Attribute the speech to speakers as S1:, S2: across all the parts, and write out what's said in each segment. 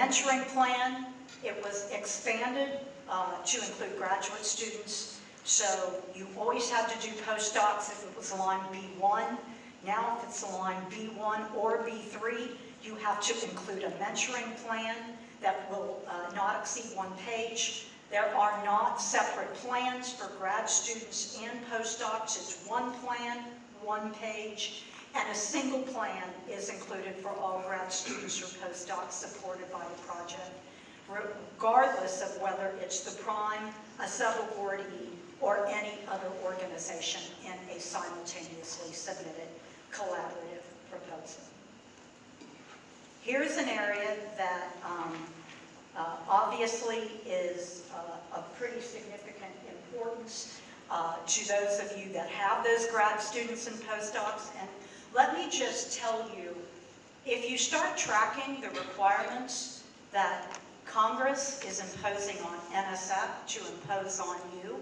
S1: mentoring plan, it was expanded to include graduate students. So you always had to do postdocs if it was line B1. Now if it's line B1 or B3, you have to include a mentoring plan that will not exceed 1 page. There are not separate plans for grad students and postdocs. It's one plan, 1 page, and a single plan is included for all grad students or postdocs supported by the project, regardless of whether it's the Prime, a sub-awardee, or any other organization in a simultaneously submitted collaborative proposal. Here's an area that obviously is of pretty significant importance to those of you that have those grad students and postdocs. And let me just tell you, if you start tracking the requirements that Congress is imposing on NSF to impose on you,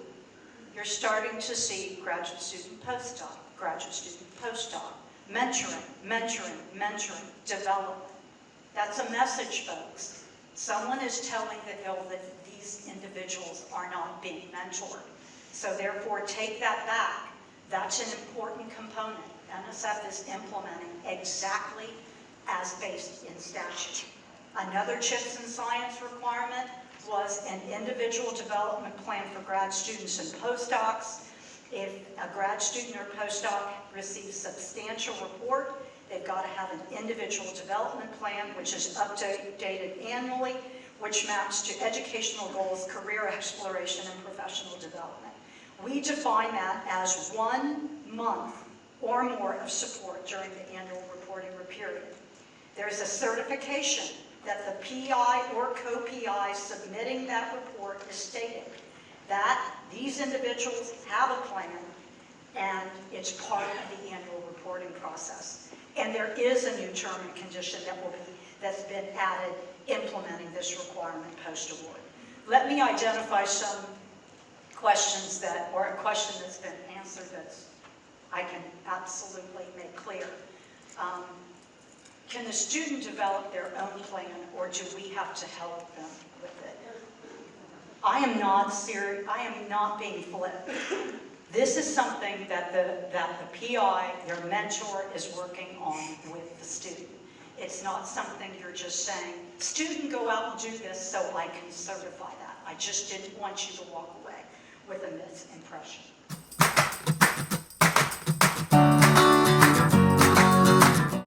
S1: you're starting to see graduate student postdoc, mentoring, development. That's a message, folks. Someone is telling the Hill that these individuals are not being mentored. So therefore, take that back. That's an important component. NSF is implementing exactly as based in statute. Another CHIPS and Science requirement was an individual development plan for grad students and postdocs. If a grad student or postdoc receives substantial report, they've got to have an individual development plan, which is updated annually, which maps to educational goals, career exploration, and professional development. We define that as 1 month or more of support during the annual reporting period. There's a certification that the PI or co-PI submitting that report is stating that these individuals have a plan and it's part of the annual reporting process. And there is a new term and condition that's been added implementing this requirement post-award. Let me identify some questions or a question that's been answered that I can absolutely make clear. Can the student develop their own plan, or do we have to help them with it? I am not being flip. This is something that the PI, their mentor, is working on with the student. It's not something you're just saying, student, go out and do this so I can certify that. I just didn't want you to walk away with a misimpression.